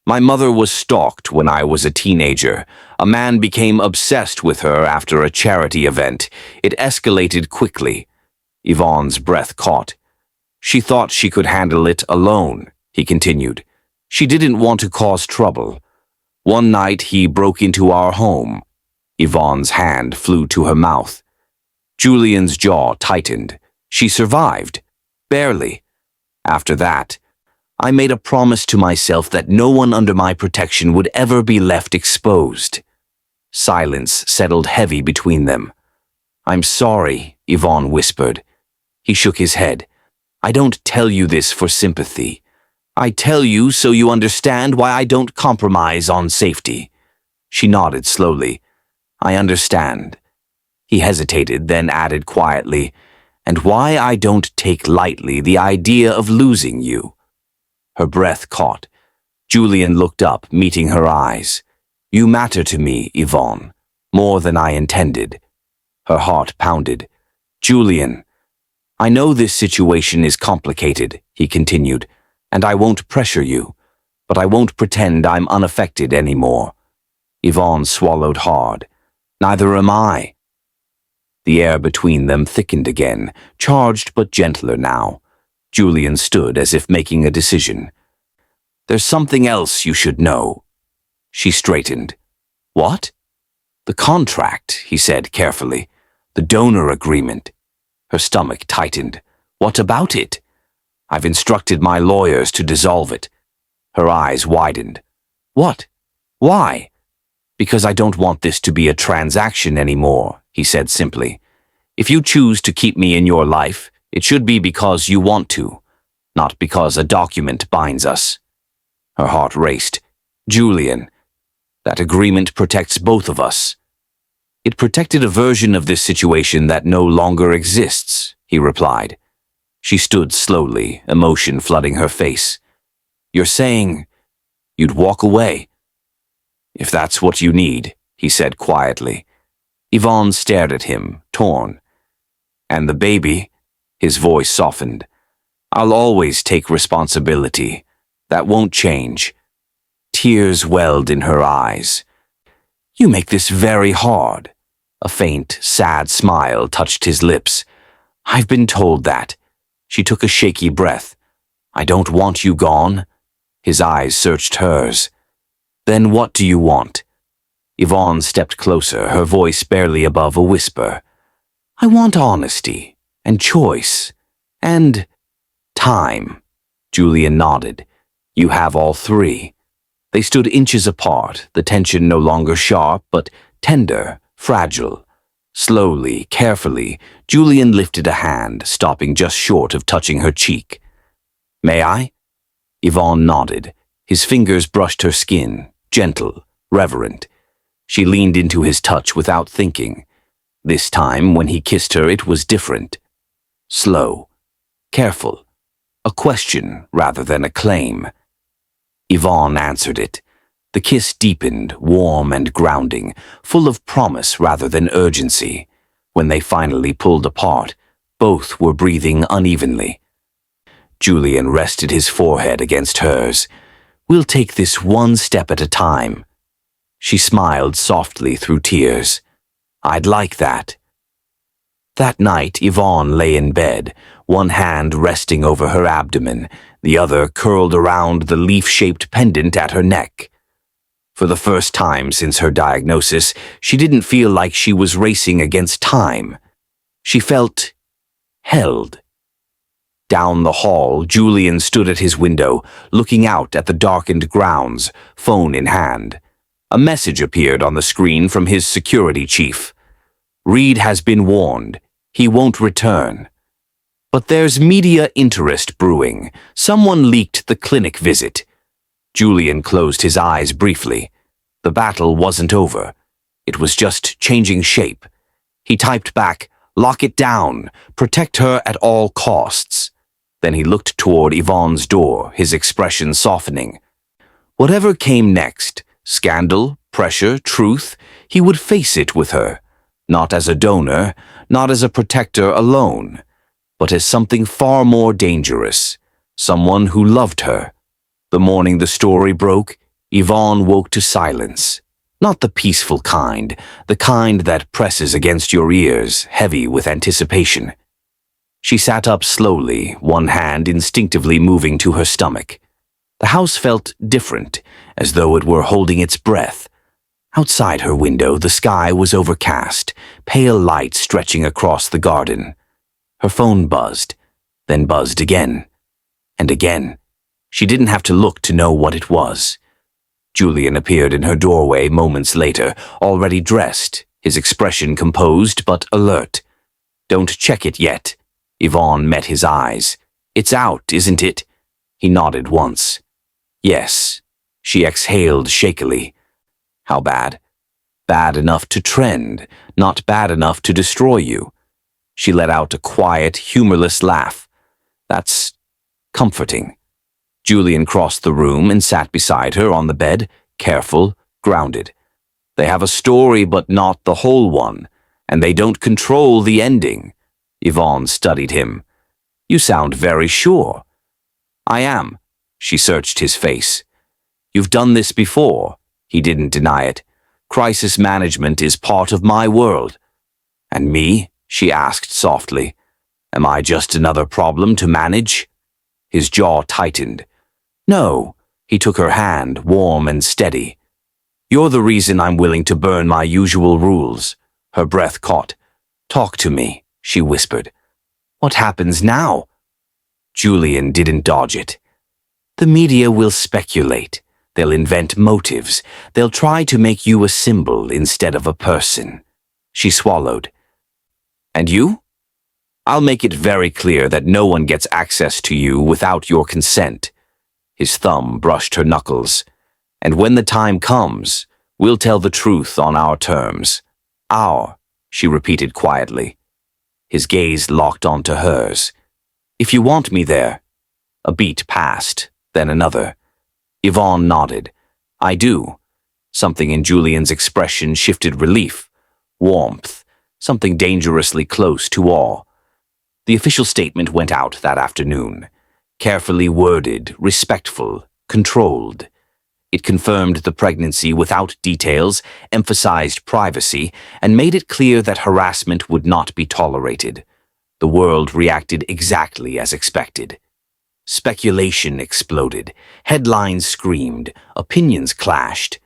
"My mother was stalked when I was a teenager. A man became obsessed with her after a charity event. It escalated quickly." Yvonne's breath caught. "She thought she could handle it alone," he continued. "She didn't want to cause trouble. One night he broke into our home." Yvonne's hand flew to her mouth. Julian's jaw tightened. "She survived. Barely. After that, I made a promise to myself that no one under my protection would ever be left exposed." Silence settled heavy between them. "I'm sorry," Yvonne whispered. He shook his head. "I don't tell you this for sympathy. I tell you so you understand why I don't compromise on safety." She nodded slowly. "I understand." He hesitated, then added quietly, "And why I don't take lightly the idea of losing you." Her breath caught. Julian looked up, meeting her eyes. "You matter to me, Yvonne, more than I intended." Her heart pounded. "Julian, I know this situation is complicated," he continued, "and I won't pressure you, but I won't pretend I'm unaffected anymore." Yvonne swallowed hard. "Neither am I." The air between them thickened again, charged but gentler now. Julian stood as if making a decision. "There's something else you should know." She straightened. "What?" "The contract," he said carefully. "The donor agreement." Her stomach tightened. "What about it?" "I've instructed my lawyers to dissolve it." Her eyes widened. "What? Why?" "Because I don't want this to be a transaction anymore," he said simply. "If you choose to keep me in your life, it should be because you want to, not because a document binds us." Her heart raced. "Julian, that agreement protects both of us." "It protected a version of this situation that no longer exists," he replied. She stood slowly, emotion flooding her face. "You're saying you'd walk away?" "If that's what you need," he said quietly. Yvonne stared at him, torn. "And the baby?" His voice softened. "I'll always take responsibility. That won't change." Tears welled in her eyes. "You make this very hard." A faint, sad smile touched his lips. "I've been told that." She took a shaky breath. "I don't want you gone." His eyes searched hers. "Then what do you want?" Yvonne stepped closer, her voice barely above a whisper. "I want honesty, and choice, and time." Julian nodded. "You have all three." They stood inches apart, the tension no longer sharp, but tender, fragile. Slowly, carefully, Julian lifted a hand, stopping just short of touching her cheek. "May I?" Yvonne nodded. His fingers brushed her skin, gentle, reverent. She leaned into his touch without thinking. This time, when he kissed her, it was different. Slow, careful. A question rather than a claim. Yvonne answered it. The kiss deepened, warm and grounding, full of promise rather than urgency. When they finally pulled apart, both were breathing unevenly. Julian rested his forehead against hers. "We'll take this one step at a time." She smiled softly through tears. "I'd like that." That night, Yvonne lay in bed, one hand resting over her abdomen, the other curled around the leaf-shaped pendant at her neck. For the first time since her diagnosis, she didn't feel like she was racing against time. She felt held. Down the hall, Julian stood at his window, looking out at the darkened grounds, phone in hand. A message appeared on the screen from his security chief. "Reed has been warned. He won't return." But there's media interest brewing. Someone leaked the clinic visit. Julian closed his eyes briefly. The battle wasn't over. It was just changing shape. He typed back, "Lock it down. Protect her at all costs." Then he looked toward Yvonne's door, his expression softening. Whatever came next, scandal, pressure, truth, he would face it with her. Not as a donor, not as a protector alone, but as something far more dangerous, someone who loved her. The morning the story broke, Yvonne woke to silence. Not the peaceful kind, the kind that presses against your ears, heavy with anticipation. She sat up slowly, one hand instinctively moving to her stomach. The house felt different, as though it were holding its breath. Outside her window, the sky was overcast, pale light stretching across the garden. Her phone buzzed, then buzzed again, and again. She didn't have to look to know what it was. Julian appeared in her doorway moments later, already dressed, his expression composed but alert. "Don't check it yet." Yvonne met his eyes. "It's out, isn't it?" He nodded once. "Yes." She exhaled shakily. "How bad?" "Bad enough to trend, not bad enough to destroy you." She let out a quiet, humorless laugh. "That's comforting." Julian crossed the room and sat beside her on the bed, careful, grounded. "They have a story but not the whole one, and they don't control the ending." Yvonne studied him. "You sound very sure." "I am." She searched his face. "You've done this before." He didn't deny it. "Crisis management is part of my world." "And me?" she asked softly. "Am I just another problem to manage?" His jaw tightened. "No." He took her hand, warm and steady. "You're the reason I'm willing to burn my usual rules." Her breath caught. "Talk to me," she whispered. "What happens now?" Julian didn't dodge it. "The media will speculate. They'll invent motives. They'll try to make you a symbol instead of a person." She swallowed. "And you?" "I'll make it very clear that no one gets access to you without your consent." His thumb brushed her knuckles. "And when the time comes, we'll tell the truth on our terms." "Our," she repeated quietly. His gaze locked onto hers. "If you want me there." A beat passed, then another. Yvonne nodded. "I do." Something in Julian's expression shifted relief, warmth, something dangerously close to awe. The official statement went out that afternoon. Carefully worded, respectful, controlled. It confirmed the pregnancy without details, emphasized privacy, and made it clear that harassment would not be tolerated. The world reacted exactly as expected. Speculation exploded, headlines screamed, opinions clashed.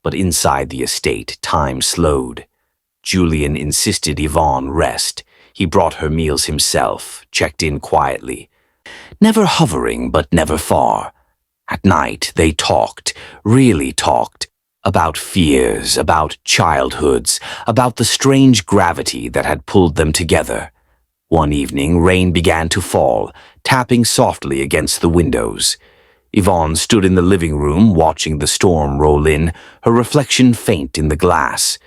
But inside the estate, time slowed. Julian insisted Yvonne rest. He brought her meals himself, checked in quietly. Never hovering, but never far. At night, they talked, really talked, about fears, about childhoods, about the strange gravity that had pulled them together. One evening, rain began to fall, tapping softly against the windows. Yvonne stood in the living room, watching the storm roll in, her reflection faint in the glass.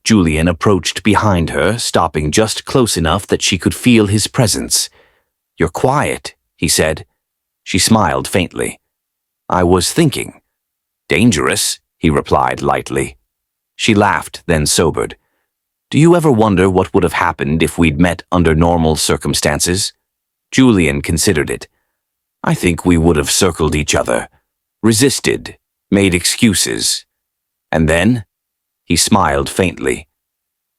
Julian approached behind her, stopping just close enough that she could feel his presence. "You're quiet," he said. She smiled faintly. "I was thinking." "Dangerous," he replied lightly. She laughed, then sobered. "Do you ever wonder what would have happened if we'd met under normal circumstances?" Julian considered it. "I think we would have circled each other, resisted, made excuses. And then?" He smiled faintly.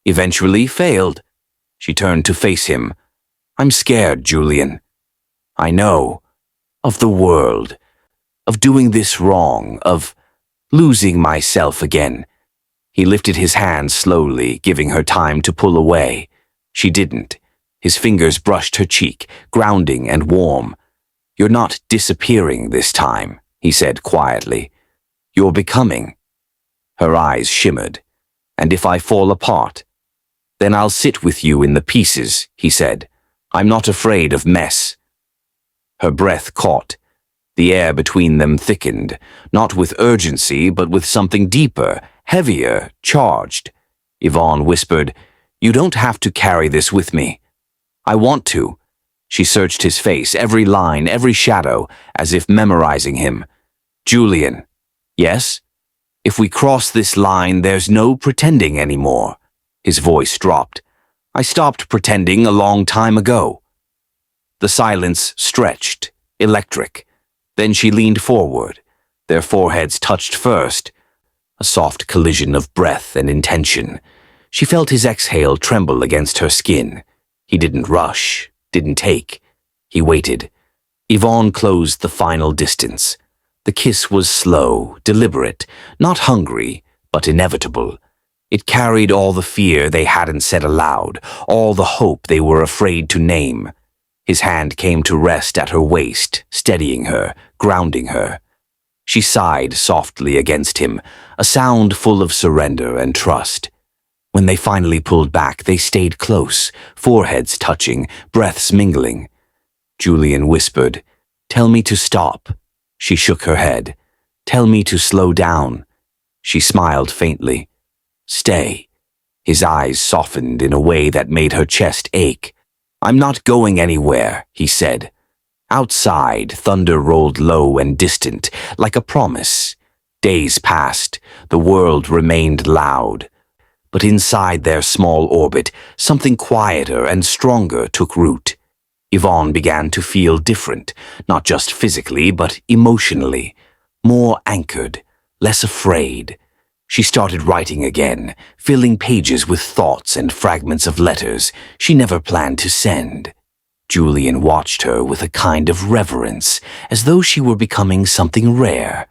"Eventually failed." She turned to face him. "I'm scared, Julian." "I know. Of the world. Of doing this wrong. Of losing myself again." He lifted his hand slowly, giving her time to pull away. She didn't. His fingers brushed her cheek, grounding and warm. "You're not disappearing this time," he said quietly. "You're becoming." Her eyes shimmered. "And if I fall apart?" "Then I'll sit with you in the pieces," he said. "I'm not afraid of mess." Her breath caught. The air between them thickened, not with urgency, but with something deeper, heavier, charged. Yvonne whispered, "You don't have to carry this with me." "I want to." She searched his face, every line, every shadow, as if memorizing him. "Julian." "Yes?" "If we cross this line, there's no pretending anymore." His voice dropped. "I stopped pretending a long time ago." The silence stretched, electric. Then she leaned forward. Their foreheads touched first. A soft collision of breath and intention. She felt his exhale tremble against her skin. He didn't rush, didn't take. He waited. Yvonne closed the final distance. The kiss was slow, deliberate, not hungry, but inevitable. It carried all the fear they hadn't said aloud, all the hope they were afraid to name. His hand came to rest at her waist, steadying her, grounding her. She sighed softly against him, a sound full of surrender and trust. When they finally pulled back, they stayed close, foreheads touching, breaths mingling. Julian whispered, "Tell me to stop." She shook her head. "Tell me to slow down." She smiled faintly. "Stay." His eyes softened in a way that made her chest ache. "I'm not going anywhere," he said. Outside, thunder rolled low and distant, like a promise. Days passed, the world remained loud. But inside their small orbit, something quieter and stronger took root. Yvonne began to feel different, not just physically, but emotionally. More anchored, less afraid. She started writing again, filling pages with thoughts and fragments of letters she never planned to send. Julian watched her with a kind of reverence, as though she were becoming something rare.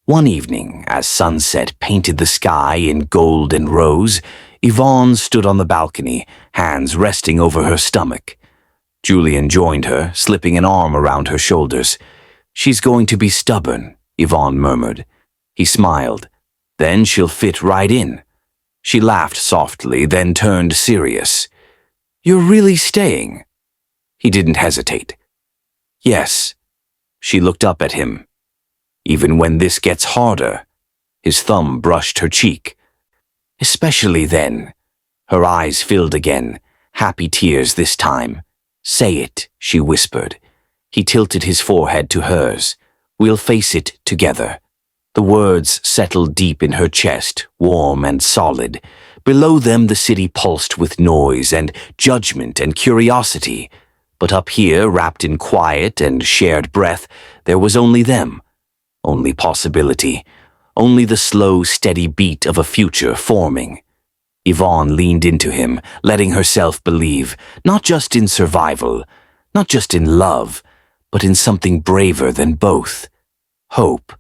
One evening, as sunset painted the sky in gold and rose, Yvonne stood on the balcony, hands resting over her stomach. Julian joined her, slipping an arm around her shoulders. "She's going to be stubborn," Yvonne murmured. He smiled. "Then she'll fit right in." She laughed softly, then turned serious. "You're really staying?" He didn't hesitate. "Yes." She looked up at him. "Even when this gets harder." His thumb brushed her cheek. "Especially then." Her eyes filled again, happy tears this time. "Say it," she whispered. He tilted his forehead to hers. "We'll face it together." The words settled deep in her chest, warm and solid. Below them the city pulsed with noise and judgment and curiosity. But up here, wrapped in quiet and shared breath, there was only them. Only possibility. Only the slow, steady beat of a future forming. Yvonne leaned into him, letting herself believe, not just in survival, not just in love, but in something braver than both. Hope.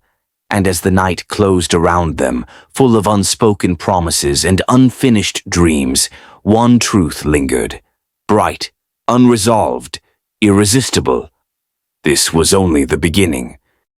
And as the night closed around them, full of unspoken promises and unfinished dreams, one truth lingered. Bright, unresolved, irresistible. This was only the beginning.